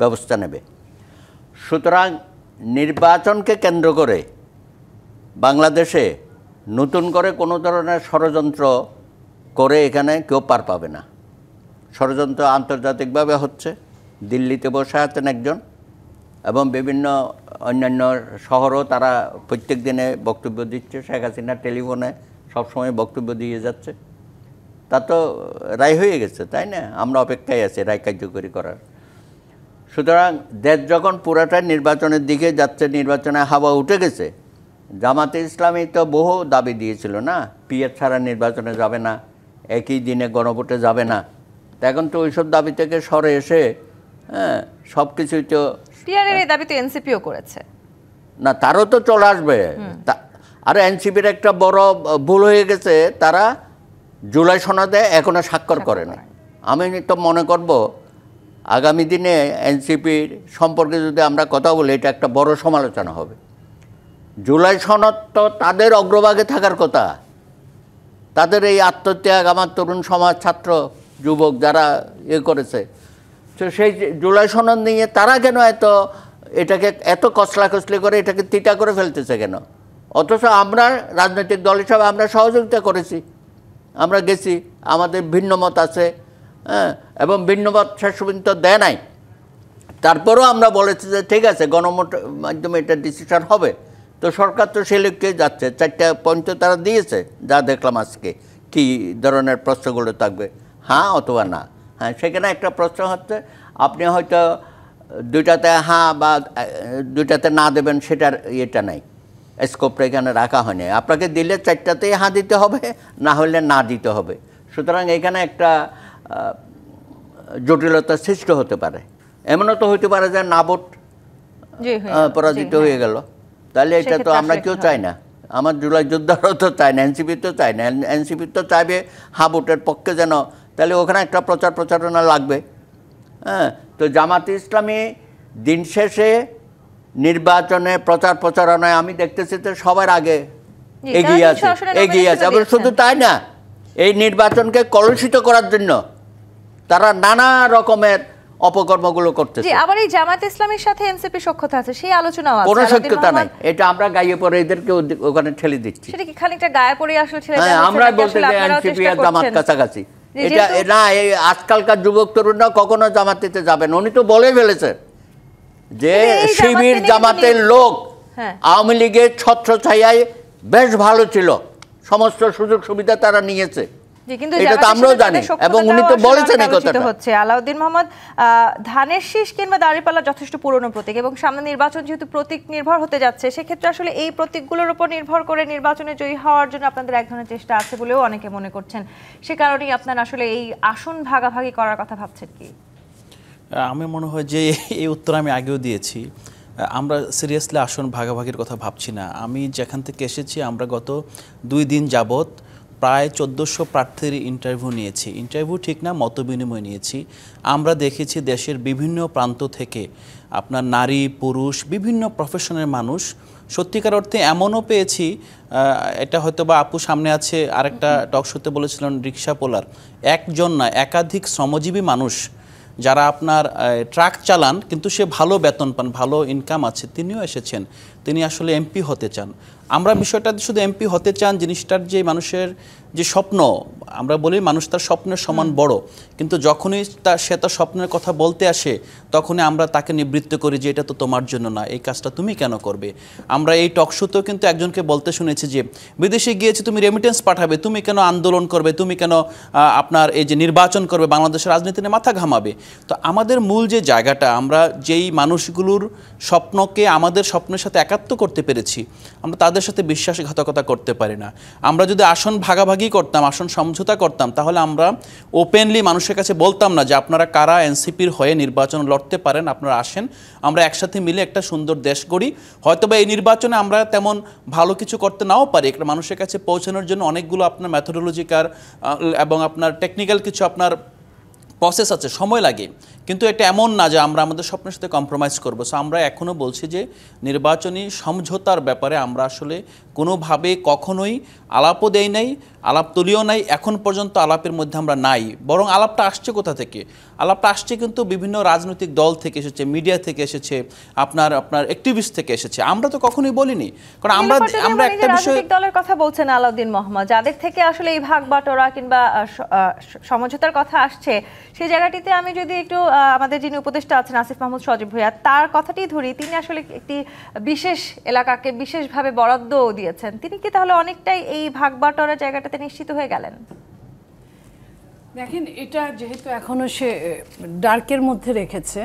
ব্যবস্থা নেবে। সুতরাং নির্বাচনকে কেন্দ্র করে বাংলাদেশে নতুন করে কোনো ধরনের ষড়যন্ত্র করে এখানে কেউ পার পাবে না। ষড়যন্ত্র আন্তর্জাতিকভাবে হচ্ছে। দিল্লিতে বসে আছেন একজন, এবং বিভিন্ন অন্যান্য শহরও তারা প্রত্যেক দিনে বক্তব্য দিচ্ছে। শেখ হাসিনা টেলিফোনে সবসময় বক্তব্য দিয়ে যাচ্ছে। তা তো রায় হয়ে গেছে, তাই না? আমরা অপেক্ষায় আছি রায় কার্যকরী করার। সুতরাং দেশ যখন পুরাটা নির্বাচনের দিকে যাচ্ছে, নির্বাচনে হাওয়া উঠে গেছে, জামাতে ইসলামী তো বহু দাবি দিয়েছিল না, পিএস ছাড়া নির্বাচনে যাবে না, একই দিনে গণভোটে যাবে না। তা এখন তো ওইসব দাবি থেকে সরে এসে সব কিছুই তো, পিআরের এই দাবি তো এনসিপিও করেছে না, তারও তো চলে আসবে। আর এনসিপির একটা বড় ভুল হয়ে গেছে, তারা জুলাই সনদে এখনো স্বাক্ষর করে না। আমি তো মনে করব আগামী দিনে এনসিপির সম্পর্কে যদি আমরা কথা বলি, এটা একটা বড় সমালোচনা হবে। জুলাই সনদ তো তাদের অগ্রভাগে থাকার কথা। তাদের এই আত্মত্যাগ, আমার তরুণ সমাজ, ছাত্র, যুবক যারা করেছে, তো সেই জুলাই সনদ নিয়ে তারা কেন এটাকে এত কসলাকসলি করে, এটাকে তিতা করে ফেলতেছে কেন? অথচ আমরা রাজনৈতিক দল হিসাবে আমরা সহযোগিতা করেছি, আমরা গেছি, আমাদের ভিন্ন মত আছে, এবং ভিন্নমত শেষ পর্যন্ত দেয় নাই। তারপরেও আমরা বলেছি যে ঠিক আছে, গণভোট মাধ্যমে এটা ডিসিশন হবে। তো সরকার তো সে লক্ষ্যে যাচ্ছে। 4টা পয়েন্ট তারা দিয়েছে, যা দেখলাম আজকে। কী ধরনের প্রশ্নগুলো থাকবে? হ্যাঁ অথবা না। হ্যাঁ, সেখানে একটা প্রশ্ন হচ্ছে, আপনি হয়তো 2টাতে হ্যাঁ বা 2টাতে না দেবেন, সেটার ইয়েটা নাই, স্কোপটা এখানে রাখা হয়নি। আপনাকে দিলে 4টাতেই হ্যাঁ দিতে হবে, না হলে না দিতে হবে। সুতরাং এখানে একটা জটিলতা সৃষ্টি হতে পারে। এমনও তো হতে পারে যে না ভোট পরাজিত হয়ে গেল, তাহলে এটা তো আমরা কেউ চাই না। আমার জুলাই যোদ্ধারাও তো চায় না, এনসিপি তো চায় না। এনসিপি তো চাইবে হ্যাঁ ভোটের পক্ষে যেন, তাহলে ওখানে একটা প্রচারণা লাগবে। তো জামাতে ইসলামী দিন শেষে নির্বাচনে প্রচারণায় আমি দেখতেছি তো সবার আগে এগিয়ে আছে। এবং শুধু তাই না, এই নির্বাচনকে কলুষিত করার জন্য তারা নানা রকমের অপকর্মগুলো করতেছে। জি, আবার এই জামায়াত ইসলামীর সাথে এনসিপি সখ্যতা আছে, সেই আলোচনাও আছে। কোনো সখ্যতা নাই, এটা আমরা গায়ে পড়ে এদেরকে ওখানে ঠেলে দিচ্ছি। সেটা কি খানিকটা গায়ে পড়ে আসলে ঠেলে দেওয়া হচ্ছে? আমরা বলতে যে এনসিপি আর জামাত কাছাকাছি, এটা না, এই আজকালকার যুবক তরুণরা কখনো জামাতেতে যাবে না। উনি তো বলে ফেলেছেন যে শিবির জামাতের লোক আওয়ামী লীগের ছত্রছায়ায় বেশ ভালো ছিল, সমস্ত সুযোগ সুবিধা তারা নিয়েছে, এটা তো আমরাও জানি, এবং উনি তো বলেছেন এই কথাটা। হচ্ছে আলাউদ্দিন মোহাম্মদ, ধানের শীষ কিংবা দাঁড়িপাল্লা যথেষ্ট পুরনো প্রতীক, এবং সামনে নির্বাচন যেহেতু প্রতীক নির্ভর হতে যাচ্ছে, সেক্ষেত্রে আসলে এই প্রতীকগুলোর উপর নির্ভর করে নির্বাচনে জয়ী হওয়ার জন্য আপনাদের এক ধরনের চেষ্টা আছে বলেও অনেকে মনে করছেন। সে কারণেই আপনারা আসলে এই আসন ভাগাভাগি করার কথা ভাবছেন কি? আমি মনে হয় যে এই উত্তর আমি আগেও দিয়েছি। আমরা সিরিয়াসলি আসন ভাগাভাগির কথা ভাবছি না। আমি যেখান থেকে এসেছি, আমরা গত 2 দিন যাবত প্রায় 1400 প্রার্থীর ইন্টারভিউ নিয়েছি। ইন্টারভিউ ঠিক না, মত বিনিময় নিয়েছি। আমরা দেখেছি দেশের বিভিন্ন প্রান্ত থেকে আপনার নারী পুরুষ বিভিন্ন প্রফেশনের মানুষ, সত্যিকার অর্থে এমনও পেয়েছি, এটা হয়তো বা আপু সামনে আছে, আরেকটা টক শোতে বলেছিলেন রিক্সা পোলার, একজন না একাধিক শ্রমজীবী মানুষ যারা আপনার ট্রাক চালান কিন্তু সে ভালো বেতন পান, ভালো ইনকাম আছে, তিনিও এসেছেন। তিনি আসলে এমপি হতে চান। আমরা বিষয়টা শুধু এমপি হতে চান জিনিসটার যে মানুষের যে স্বপ্ন, আমরা বলি মানুষ তার স্বপ্নের সমান বড়, কিন্তু যখনই সে তার স্বপ্নের কথা বলতে আসে তখনই আমরা তাকে নিবৃত্ত করি যে এটা তো তোমার জন্য না, এই কাজটা তুমি কেন করবে। আমরা এই টক শোতেও কিন্তু একজনকে বলতে শুনেছি যে বিদেশে গিয়েছে, তুমি রেমিটেন্স পাঠাবে, তুমি কেন আন্দোলন করবে, তুমি কেন আপনার এই যে নির্বাচন করবে, বাংলাদেশের রাজনীতি নিয়ে মাথা ঘামাবে। তো আমাদের মূল যে জায়গাটা, আমরা যেই মানুষগুলোর স্বপ্নকে আমাদের স্বপ্নের সাথে একাত্ম করতে পেরেছি, আমরা তাদের সাথে বিশ্বাসঘাতকতা করতে পারি না। আমরা যদি আসন ভাগাভাগি করতাম, আসন সমঝোতা করতাম, তাহলে আমরা ওপেনলি মানুষের কাছে বলতাম না যে আপনারা কারা এনসিপির হয়ে নির্বাচন লড়তে পারেন, আপনারা আসেন, আমরা একসাথে মিলে একটা সুন্দর দেশ গড়ি। হয়তোবা এই নির্বাচনে আমরা তেমন ভালো কিছু করতে নাও পারি, একটা মানুষের কাছে পৌঁছানোর জন্য অনেকগুলো আপনার মেথোডোলজিক্যাল এবং আপনার টেকনিক্যাল কিছু আপনার প্রসেস আছে, সময় লাগে, কিন্তু এটা এমন না যে আমরা আমাদের স্বপ্নের সাথে কম্প্রোমাইজ করবো। সো আমরা এখনও বলছি যে নির্বাচনী সমঝোতার ব্যাপারে আমরা আসলে কোনোভাবে কখনোই আলাপও দেই নাই, আলাপ তুলিও নাই, এখন পর্যন্ত আলাপের মধ্যে আমরা নাই। বরং আলাপটা আসছে কোথা থেকে? আলাপটা আসছে কিন্তু বিভিন্ন রাজনৈতিক দল থেকে এসেছে, মিডিয়া থেকে এসেছে, আপনার অ্যাক্টিভিস্ট থেকে এসেছে। আমরা তো কখনোই বলিনি, কারণ আমরা একটা বিষয় দলের কথা বলছেন আলাউদ্দিন মোহাম্মদ, যাদের থেকে আসলে এই ভাগ বাটোয়ারা কিংবা সমঝোতার কথা আসছে, সেই জায়গাটিতে আমি যদি একটু আমাদের যিনি উপদেষ্টা আছেন আসিফ মাহমুদ সজীব ভূঁইয়া, তার কথাটি ধরি, তিনি আসলে একটি বিশেষ এলাকাকে বিশেষভাবে বরাদ্দ দিয়েছেন। তিনি কি তাহলে অনেকটাই এই ভাগ বাটোয়ারা জায়গাটাতে নিশ্চিত হয়ে গেলেন? দেখেন, এটা যেহেতু এখনো সে ডার্কের মধ্যে রেখেছে,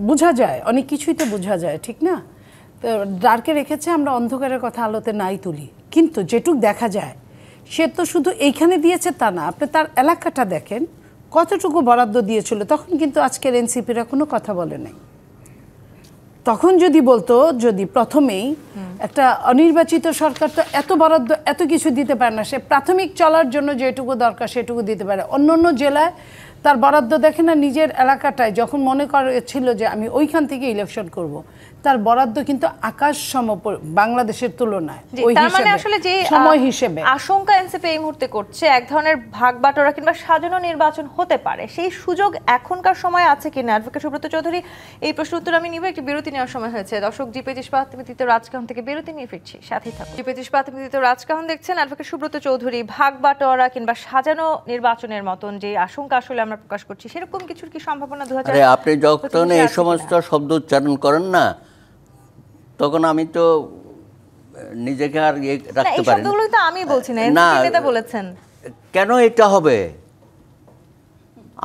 বোঝা যায় অনেক কিছুই তো বোঝা যায়, ঠিক না? তো ডার্কে রেখেছে, আমরা অন্ধকারের কথা আলোতে নাই তুলি, কিন্তু যেটুক দেখা যায় সে তো শুধু এইখানে দিয়েছে তা না, আপনি তার এলাকাটা দেখেন কতটুকু বরাদ্দ দিয়েছিল। তখন কিন্তু আজকের এনসিপিরা কোনো কথা বলে নাই। তখন যদি বলতো, যদি প্রথমেই একটা অনির্বাচিত সরকার তো এত বরাদ্দ এত কিছু দিতে পারে না, সে প্রাথমিক চলার জন্য যেটুকু দরকার সেটুকু দিতে পারে। অন্য অন্য জেলায় তার বরাদ্দ দেখে না, নিজের এলাকাটায় যখন মনে করেছিল যে আমি ওইখান থেকে ইলেকশন করব, তার বরাদ্দ কিন্তু আকাশ সম বাংলাদেশের তুলনায়। ওই সময় হিসেবে আশঙ্কা এনসিপি এই মুহূর্তে করছে এক ধরনের ভাগ বাটোয়ারা কিংবা সাজানো নির্বাচন হতে পারে, সেই সুযোগ এখনকার সময় আছে কিনা? অ্যাডভোকেট সুব্রত চৌধুরী, এই প্রশ্ন উত্তর আমি নিব। একটি বিরতি নেওয়ার সময় হয়েছে। দর্শক, জিপেজ ইস্পাত তৃতীয় রাজকাহন থেকে বিরতি নিয়ে ফিরছি, সাথেই থাকুন। জিপেজ ইস্পাত তৃতীয় রাজকাহন দেখছেন। অ্যাডভোকেট সুব্রত চৌধুরী, ভাগ বাটোয়ারা কিংবা সাজানো নির্বাচনের মতন যে আশঙ্কা আসলে আমরা প্রকাশ করছি, সেরকম কিছুর কি সম্ভাবনা 2000? আপনি যখন এই সমস্ত শব্দ উচ্চারণ করেন না, তখন আমি তো নিজেকে আর রাখতে পারি না। শব্দগুলো তো আমি বলছি না, এনসিপি নেতা বলেছেন। কেন এটা হবে?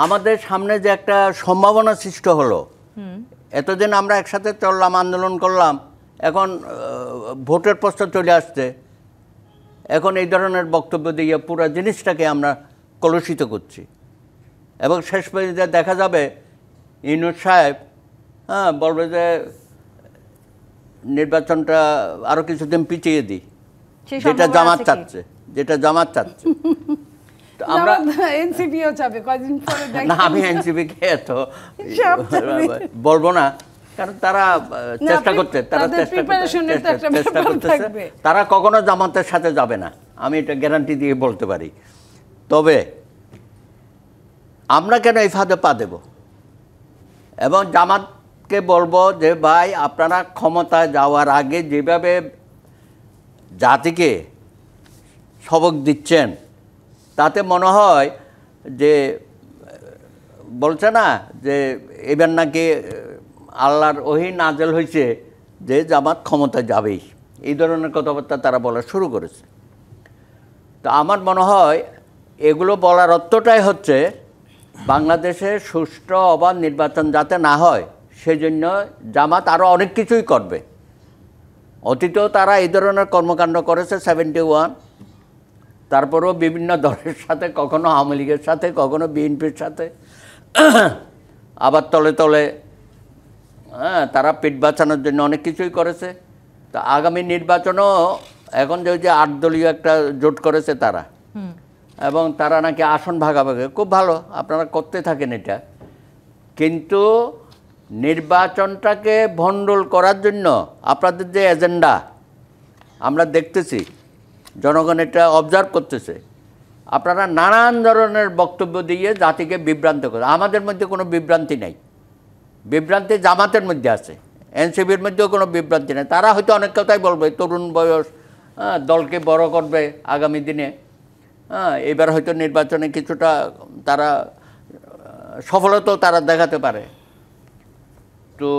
আমাদের সামনে যে একটা সম্ভাবনা সৃষ্টি হলো, এতদিন আমরা একসাথে চললাম, আন্দোলন করলাম, এখন ভোটের প্রস্তাব চলে আসছে, এখন এই ধরনের বক্তব্য দিয়ে পুরো জিনিসটাকে আমরা কলুষিত করছি, এবং শেষ পর্যন্ত দেখা যাবে ইউনূস সাহেব বলবে যে নির্বাচনটা আরো কিছুদিন পিছিয়ে দিই, যেটা জামাত চাচ্ছে। আমরা এনসিপিও যাবে কয়েকদিন পরে, না আমি এনসিপিকে এত বলবো না, কারণ তারা চেষ্টা করছে, তারা কখনো জামাতের সাথে যাবে না, আমি এটা গ্যারান্টি দিয়ে বলতে পারি। তবে আমরা কেন এই ফাঁদে পা দেব? এবং জামাতকে বলবো যে ভাই আপনারা ক্ষমতায় যাওয়ার আগে যেভাবে জাতিকে সবক দিচ্ছেন তাতে মনে হয় যে বলছে না যে এবার নাকি আল্লাহর ওহী নাজেল হয়েছে যে জামাত ক্ষমতা যাবেই, এই ধরনের কথাবার্তা তারা বলা শুরু করেছে। তো আমার মনে হয় এগুলো বলার অর্থটাই হচ্ছে বাংলাদেশে সুষ্ঠু অবাধ নির্বাচন যাতে না হয় সেজন্য জামাত আরও অনেক কিছুই করবে। অতীতেও তারা এই ধরনের কর্মকাণ্ড করেছে 71, তারপরেও বিভিন্ন দলের সাথে, কখনো আওয়ামী লীগের সাথে, কখনো বিএনপির সাথে, আবার তলে তলে তারা পেট বাঁচানোর জন্য অনেক কিছুই করেছে। তা আগামী নির্বাচনও এখন যে 8 দলীয় একটা জোট করেছে তারা, এবং তারা নাকি আসন ভাগাভাগি, খুব ভালো, আপনারা করতে থাকেন এটা। কিন্তু নির্বাচনটাকে ভণ্ডুল করার জন্য আপনাদের যে এজেন্ডা আমরা দেখতেছি, জনগণ এটা অবজার্ভ করতেছে, আপনারা নানান ধরনের বক্তব্য দিয়ে জাতিকে বিভ্রান্ত করে। আমাদের মধ্যে কোনো বিভ্রান্তি নেই, বিভ্রান্তি জামাতের মধ্যে আছে, এনসিপির মধ্যেও কোনো বিভ্রান্তি নেই। তারা হয়তো অনেক কথাই বলবে, তরুণ বয়স, দলকে বড় করবে আগামী দিনে, এবার হয়তো নির্বাচনে কিছুটা তারা সফলতাও তারা দেখাতে পারে। তো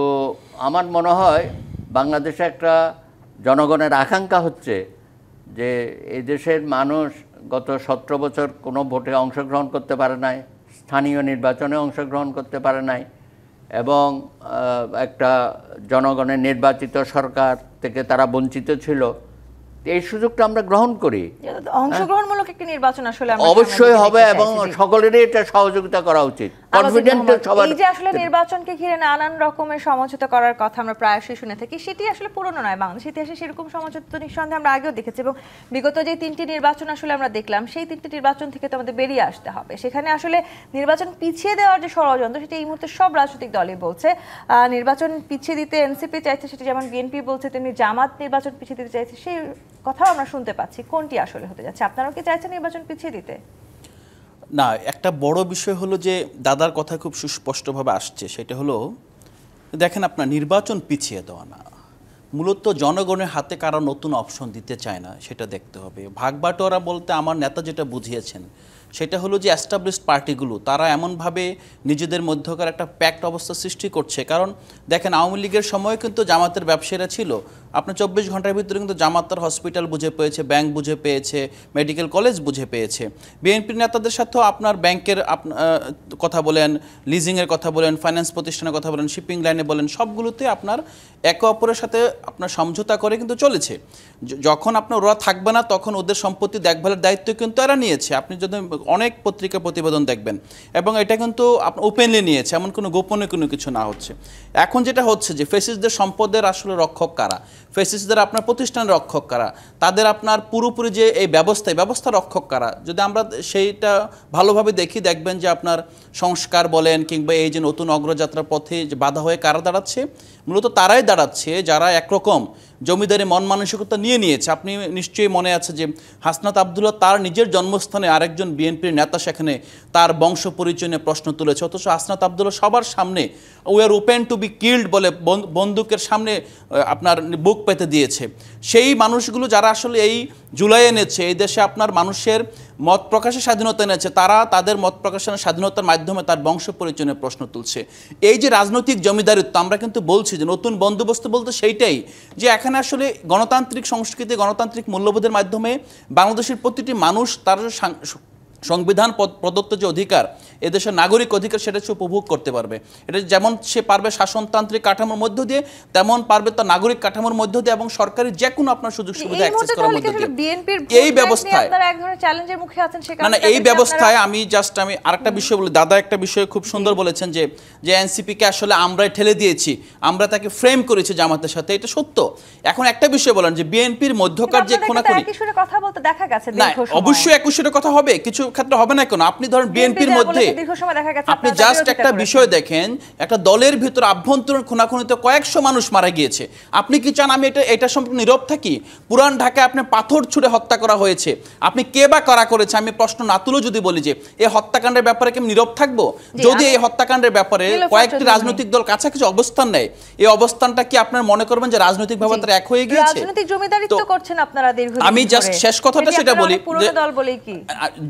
আমার মনে হয় বাংলাদেশে একটা জনগণের আকাঙ্ক্ষা হচ্ছে যে এই দেশের মানুষ গত 17 বছর কোনো ভোটে অংশগ্রহণ করতে পারে নাই, স্থানীয় নির্বাচনে অংশগ্রহণ করতে পারে নাই, এবং একটা জনগণের নির্বাচিত সরকার থেকে তারা বঞ্চিত ছিল। এই সুযোগটা আমরা গ্রহণ করি, অংশগ্রহণমূলক একটি নির্বাচন আসলে আমরা অবশ্যই হবে, এবং সকলেরই এটা সহযোগিতা করা উচিত। কনফিডেন্ট সবার, এই যে আসলে নির্বাচনকে ঘিরে নানান রকমের সমঝোতা করার কথা আমরা প্রায়শই শুনে থাকি, সেটি আসলে পুরনো নয়। বাংলাদেশ ইতিহাসে সেরকম সমঝোতা তো নিঃসন্দেহে আমরা আগেও দেখেছি, এবং বিগত যে 3টি নির্বাচন আসলে আমরা দেখলাম, সেই 3টি নির্বাচন থেকে তো আমাদের বেরিয়ে আসতে হবে। সেখানে আসলে নির্বাচন পিছিয়ে দেওয়ার যে ষড়যন্ত্র, সেটা এই মুহূর্তে সব রাজনৈতিক দলই বলছে। নির্বাচন পিছিয়ে দিতে এনসিপি চাইছে, সেটি যেমন বিএনপি বলছে, তেমনি জামাত নির্বাচন পিছিয়ে দিতে চাইছে। সেই কথাও আমরা শুনতে পাচ্ছি। কোনটি আসলে হতে যাচ্ছে? আপনারাও কি চাইছেন নির্বাচন পিছিয়ে দিতে? না, একটা বড় বিষয় হলো যে দাদার কথা খুব সুস্পষ্টভাবে আসছে, সেটা হলো দেখেন আপনার নির্বাচন পিছিয়ে দেওয়া না, মূলত জনগণের হাতে কারো নতুন অপশন দিতে চায় না, সেটা দেখতে হবে। ভাগবাটোয়ারা বলতে আমার নেতা যেটা বুঝিয়েছেন সেটা হলো যে এস্টাবলিশড পার্টিগুলো তারা এমনভাবে নিজেদের মধ্যকার একটা প্যাক্ট অবস্থা সৃষ্টি করছে। কারণ দেখেন আওয়ামী লীগের সময় কিন্তু জামাতের ব্যবসায়ীরা ছিল, আপনার 24 ঘন্টার ভিতরে কিন্তু জামাত তার হসপিটাল বুঝে পেয়েছে, ব্যাংক বুঝে পেয়েছে, মেডিকেল কলেজ বুঝে পেয়েছে। বিএনপির নেতাদের সাথেও আপনার ব্যাংকের কথা বলেন, লিজিংয়ের কথা বলেন, ফাইন্যান্স প্রতিষ্ঠানের কথা বলেন, শিপিং লাইনে বলেন, সবগুলোতে আপনার একে অপরের সাথে আপনার সমঝোতা করে কিন্তু চলেছে। যখন আপনার ওরা থাকবে না তখন ওদের সম্পত্তি দেখভালের দায়িত্ব কিন্তু এরা নিয়েছে। আপনি যদি অনেক পত্রিকা প্রতিবেদন দেখবেন, এবং এটা কিন্তু আপনার ওপেনলি নিয়েছে, এমন কোনো গোপনে কোনো কিছু না হচ্ছে। এখন যেটা হচ্ছে যে ফেসিসদের সম্পদের আসলে রক্ষক কারা, ফেসিসদের আপনার প্রতিষ্ঠানের রক্ষক কারা, তাদের আপনার পুরোপুরি যে এই ব্যবস্থা রক্ষক কারা, যদি আমরা সেইটা ভালোভাবে দেখি দেখবেন যে আপনার সংস্কার বলেন কিংবা এই যে নতুন অগ্রযাত্রার পথে যে বাধা হয়ে কারা দাঁড়াচ্ছে, মূলত তারাই দাঁড়াচ্ছে যারা একরকম জমিদারি মন মানসিকতা নিয়েছে। আপনি নিশ্চয়ই মনে আছে যে হাসনাত আবদুল্লাহ তার নিজের জন্মস্থানে আরেকজন বিএনপির নেতা সেখানে তার বংশ পরিচয় নিয়ে প্রশ্ন তুলেছে, অথচ হাসনাত আবদুল্লাহ সবার সামনে we are open to be killed বলে বন্দুকের সামনে আপনার বুক পেতে দিয়েছে। সেই মানুষগুলো যারা আসলে এই জুলাই এনেছে, এই দেশে আপনার মানুষের মত প্রকাশের স্বাধীনতা এনেছে, তারা তাদের মত প্রকাশের স্বাধীনতার মাধ্যমে তার বংশ পরিচয় নিয়ে প্রশ্ন তুলছে। এই যে রাজনৈতিক জমিদারিত্ব, আমরা কিন্তু বলছি যে নতুন বন্দোবস্ত বলতে সেইটাই যে এখানে আসলে গণতান্ত্রিক সংস্কৃতি, গণতান্ত্রিক মূল্যবোধের মাধ্যমে বাংলাদেশের প্রতিটি মানুষ তার সংবিধান প্রদত্ত যে অধিকার, এদেশের নাগরিক অধিকার, সেটা সে উপভোগ করতে পারবে। এটা যেমন সে পারবে শাসনতান্ত্রিক কাঠামোর মধ্য দিয়ে, তেমন পারবে তার নাগরিক কাঠামোর মধ্য দিয়ে এবং সরকারি যে কোনো আপনার সুযোগ সুবিধা অ্যাক্সেস করার মধ্য দিয়ে। এই ব্যবস্থায় না, এই ব্যবস্থায় আমি আরেকটা বিষয় বলি, দাদা একটা বিষয় খুব সুন্দর বলেছেন যে এনসিপিকে আসলে আমরাই ঠেলে দিয়েছি, আমরা তাকে ফ্রেম করেছি জামাতের সাথে, এটা সত্য। এখন একটা বিষয় বলেন যে বিএনপির মধ্যকার যে খোনাখুনি, কথা বলতে দেখা গেছে, না অবশ্যই একুশের কথা হবে, কিছু ক্ষেত্রে হবে না কেন? আপনি ধরেন বিএনপির মধ্যে আপনি জাস্ট একটা বিষয় দেখেন, একটা দলের ভিতর আভ্যন্তরীণ খুনাখুনিতে কয়েকশো মানুষ মারা গিয়েছে। আপনি কি চান আমি এটা সম্পর্কে নীরব থাকি? পুরান ঢাকায় আপনি পাথর ছুঁড়ে হত্যা করা হয়েছে, আপনি কে বা কারা করেছে আমি প্রশ্ন না তুলে যদি বলি যে এই হত্যাকাণ্ডের ব্যাপারে কি আমি নীরব থাকবো? যদি এই হত্যাকাণ্ডের ব্যাপারে কয়েকটি রাজনৈতিক দল কাছাকাছি অবস্থান নেয়, এই অবস্থানটা কি আপনার মনে করবেন যে রাজনৈতিকভাবে তারা এক হয়ে গিয়েছে? রাজনৈতিক জমিদারিত্ব করছেন আপনারা দীর্ঘদিন। আমি জাস্ট শেষ কথাটা সেটা বলি, পুরনো দল বলেই কি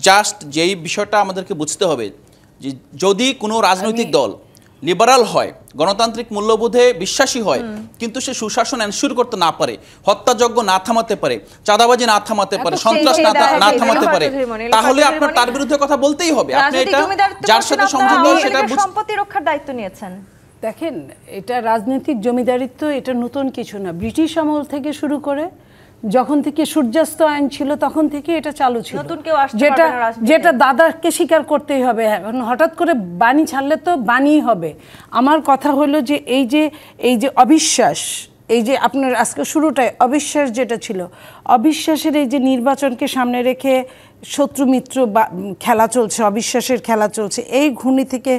জাস্ট যেই বিষয়টা আমাদেরকে বুঝতে হবে যে যদি কোনো রাজনৈতিক দল লিবারাল হয়, গণতান্ত্রিক মূল্যবোধে বিশ্বাসী হয়, কিন্তু সে সুশাসন এনশিওর করতে না পারে, হত্যাযজ্ঞ না থামাতে পারে, চাঁদাবাজি না থামাতে পারে, সন্ত্রাস না থামাতে পারে, তাহলে আপনার তার বিরুদ্ধে কথা বলতেই হবে। আপনি এটা যার সাথে সমঝোতা সেটা সম্পত্তি রক্ষার দায়িত্ব নিয়েছেন। দেখেন, এটা রাজনৈতিক জমিদারিত্ব, এটা নতুন কিছু না। ব্রিটিশ আমল থেকে শুরু করে যখন থেকে সূর্যাস্ত আইন ছিল তখন থেকে এটা চালু ছিল, যেটা দাদাকে স্বীকার করতেই হবে। হঠাৎ করে বাণী ছাড়লে তো বাণীই হবে। আমার কথা হলো যে এই যে অবিশ্বাস, এই যে আপনার আজকে শুরুটায় অবিশ্বাস যেটা ছিল, অবিশ্বাসের এই যে নির্বাচনকে সামনে রেখে শত্রু মিত্র খেলা চলছে, অবিশ্বাসের খেলা চলছে, এই ঘূর্ণি থেকে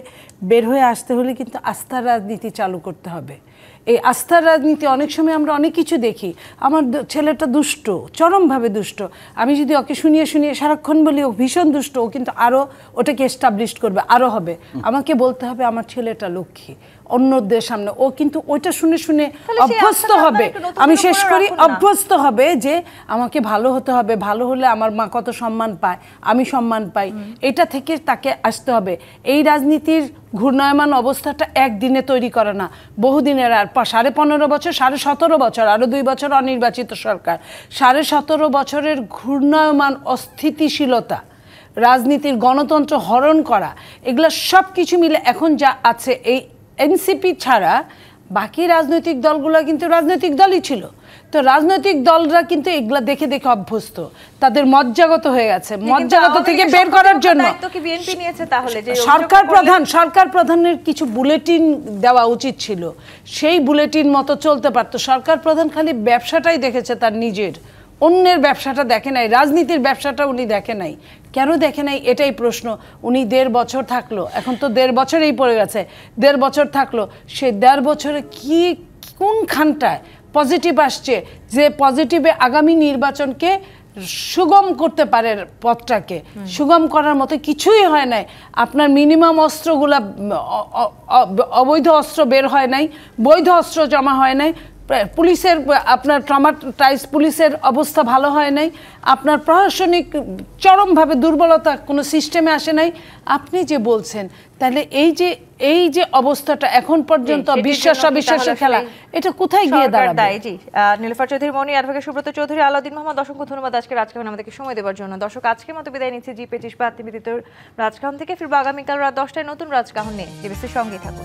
বের হয়ে আসতে হলে কিন্তু আস্থার রাজনীতি চালু করতে হবে। এই আস্থার রাজনীতি অনেক সময় আমরা অনেক কিছু দেখি। আমার ছেলেটা দুষ্ট, চরমভাবে দুষ্ট, আমি যদি ওকে শুনিয়ে সারাক্ষণ বলি ও ভীষণ দুষ্ট, ও কিন্তু আরও ওটাকে এস্টাবলিশ করবে, আরও হবে। আমাকে বলতে হবে আমার ছেলেটা লক্ষ্মী, অন্যদের সামনে ও কিন্তু ওইটা শুনে অভ্যস্ত হবে। আমি শেষ করি, অভ্যস্ত হবে যে আমাকে ভালো হতে হবে, ভালো হলে আমার মা কত সম্মান পায়, আমি সম্মান পাই, এটা থেকে তাকে আসতে হবে। এই রাজনীতির ঘূর্ণায়মান অবস্থাটা একদিনে তৈরি করে না, বহুদিনের। আর 15.5 বছর, 17.5 বছর, আরও 2 বছর অনির্বাচিত সরকার, 17.5 বছরের ঘূর্ণায়মান অস্থিতিশীলতা, রাজনীতির গণতন্ত্র হরণ করা, এগুলো সব কিছু মিলে এখন যা আছে, এই এনসিপি ছাড়া বাকি রাজনৈতিক দলগুলো কিন্তু রাজনৈতিক দলই ছিল। তো রাজনৈতিক দলরা কিন্তু এগুলা দেখে দেখে অভ্যস্ত, তাদের মজ্জাগত হয়ে গেছে। মজ্জাগত থেকে বের করার জন্য সরকার প্রধানের কিছু বুলেটিন দেওয়া উচিত ছিল, সেই বুলেটিন মতো চলতে পারতো। সরকার প্রধান খালি ব্যবসাটাই দেখেছে তার নিজের, অন্যের ব্যবসাটা দেখে নাই, রাজনীতির ব্যবসাটা উনি দেখে নাই। কেন দেখে নাই এটাই প্রশ্ন। উনি 1.5 বছর থাকলো, এখন তো 1.5 বছরেই পড়ে গেছে, 1.5 বছর থাকলো, সে 1.5 বছরে কোনখানটায় পজিটিভ আসছে যে পজিটিভে আগামী নির্বাচনকে সুগম করতে পারে, পথটাকে সুগম করার মতো কিছুই হয় নাই। আপনার মিনিমাম অস্ত্রগুলা, অবৈধ অস্ত্র বের হয় নাই, বৈধ অস্ত্র জমা হয় নাই, পুলিশের আপনার ট্রমাটাইজ পুলিশের অবস্থা ভালো হয় নাই, আপনার প্রশাসনিক চরমভাবে দুর্বলতা কোনো সিস্টেমে আসে নাই। আপনি যে বলছেন, তাহলে এই যে অবস্থাটা এখন পর্যন্ত বিশ্বাসের খেলা, এটা কোথায় গিয়ে দাঁড়াবে? জি, নীলুফার চৌধুরী মনি, অ্যাডভোকেট সুব্রত চৌধুরী, আলাউদ্দিন মোহাম্মদ, অসংখ্য ধন্যবাদ আজকে রাজকাহন আমাদেরকে সময় দেওয়ার জন্য। দর্শক, আজকের মতো বিদায় নিচ্ছি জি25 নিবেদিত রাজকাহন থেকে। ফিরবো আগামীকাল রাত 10টায় নতুন রাজকাহন নিয়ে। ডিবিসির সঙ্গেই থাকুন।